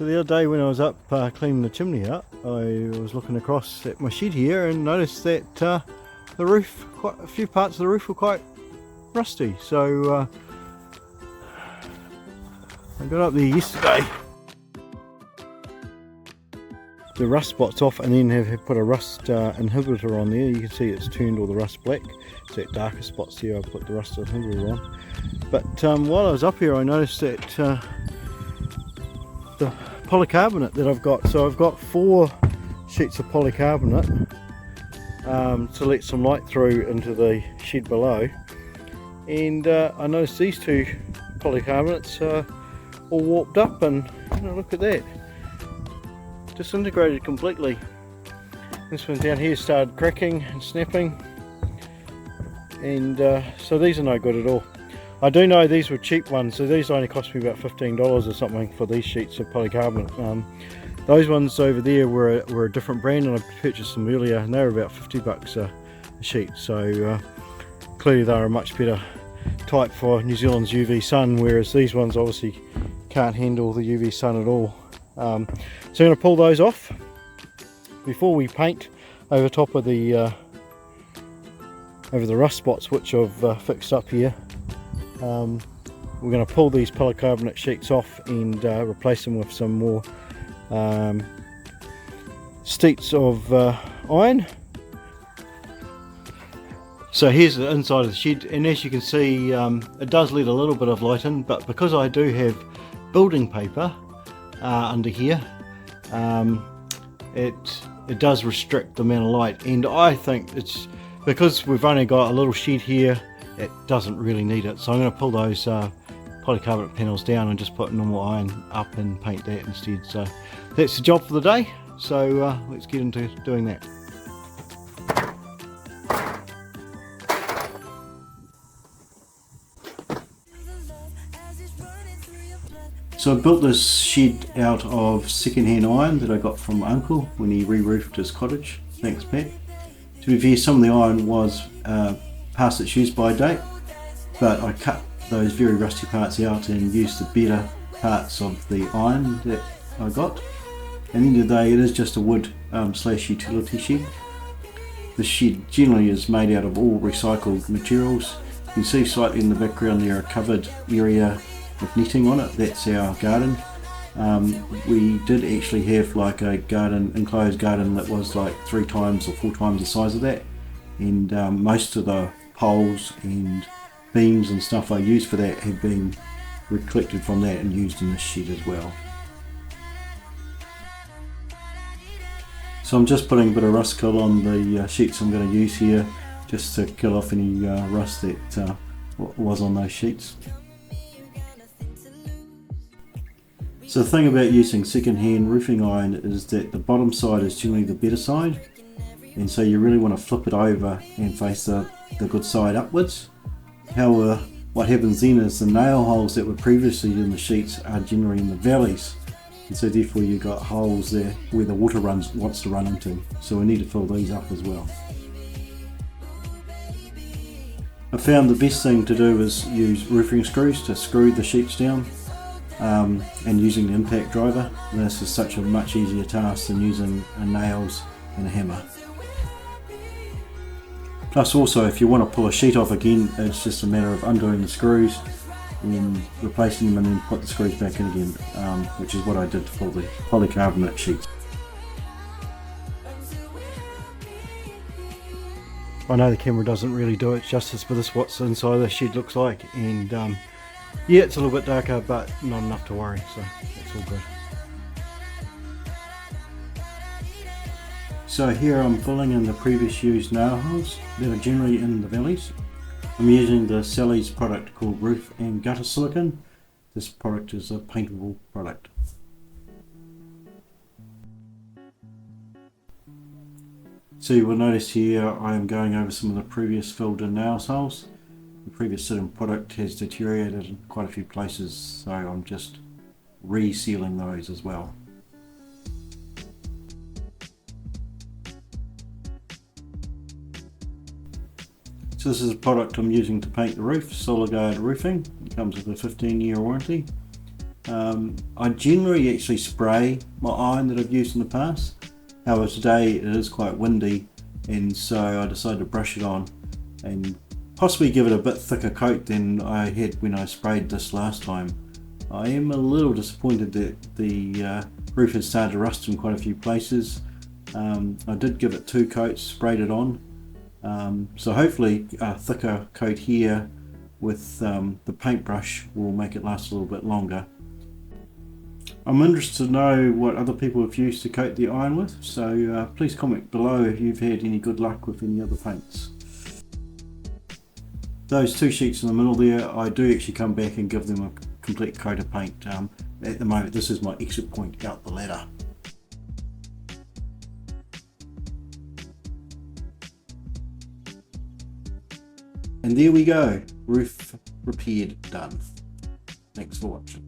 the other day when I was up cleaning the chimney out, I was looking across at my shed here and noticed that the roof, quite a few parts of the roof were quite rusty. So I got up there yesterday, the rust spots off, and then have put a rust inhibitor on there. You can see it's turned all the rust black. It's that darker spots here I put the rust inhibitor on. But while I was up here I noticed that the polycarbonate that I've got, so I've got 4 sheets of polycarbonate to let some light through into the shed below, and I noticed these 2 polycarbonates are all warped up, and look at that, disintegrated completely. This one down here started cracking and snapping, and so these are no good at all. I do know these were cheap ones, so these only cost me about $15 or something for these sheets of polycarbonate. Those ones over there were a different brand, and I purchased them earlier, and they were about $50 a sheet. So clearly they are a much better type for New Zealand's UV sun, whereas these ones obviously can't handle the UV sun at all. So I'm going to pull those off before we paint over top of the rust spots which I've fixed up here. We're going to pull these polycarbonate sheets off and replace them with some more sheets of iron. So here's the inside of the shed, and as you can see it does let a little bit of light in, but because I do have building paper under here, it does restrict the amount of light, and I think it's because we've only got a little shed here, it doesn't really need it. So I'm going to pull those polycarbonate panels down and just put normal iron up and paint that instead. So that's the job for the day, so let's get into doing that. So I built this shed out of second-hand iron that I got from Uncle when he re-roofed his cottage. Thanks, Pat. To be fair, some of the iron was past its use by date, but I cut those very rusty parts out and used the better parts of the iron that I got. At the end of the day, it is just a wood slash utility shed. The shed generally is made out of all recycled materials. You can see slightly in the background there a covered area with netting on it. That's our garden. We did actually have like a enclosed garden that was like 3 times or 4 times the size of that, and most of the poles and beams and stuff I used for that have been collected from that and used in this shed as well. So I'm just putting a bit of rust kill on the sheets I'm going to use here, just to kill off any rust that was on those sheets. So the thing about using second-hand roofing iron is that the bottom side is generally the better side, and so you really want to flip it over and face the good side upwards. However, what happens then is the nail holes that were previously in the sheets are generally in the valleys, and so therefore you've got holes there where the water wants to run into, so we need to fill these up as well. I found the best thing to do is use roofing screws to screw the sheets down, and using the impact driver. And this is such a much easier task than using nails and a hammer. Plus also, if you want to pull a sheet off again, it's just a matter of undoing the screws and replacing them, and then put the screws back in again, which is what I did for the polycarbonate sheets. I know the camera doesn't really do it justice, but this is what the inside of the shed looks like, and yeah, it's a little bit darker, but not enough to worry, so that's all good. So here I'm filling in the previous used nail holes that are generally in the valleys. I'm using the Sally's product called Roof and Gutter Silicone. This product is a paintable product. So you will notice here I am going over some of the previous filled in nail holes. The previous sitting product has deteriorated in quite a few places, so I'm just resealing those as well. So this is a product I'm using to paint the roof, Solar Guard Roofing. It comes with a 15-year warranty. I generally actually spray my iron that I've used in the past. However, today it is quite windy, and so I decided to brush it on and possibly give it a bit thicker coat than I had when I sprayed this last time. I am a little disappointed that the roof has started to rust in quite a few places. I did give it 2 coats, sprayed it on, so hopefully a thicker coat here with the paintbrush will make it last a little bit longer. I'm interested to know what other people have used to coat the iron with, so please comment below if you've had any good luck with any other paints. Those 2 sheets in the middle there, I do actually come back and give them a complete coat of paint. At the moment this is my exit point out the ladder. And there we go, roof repaired, done. Thanks for watching.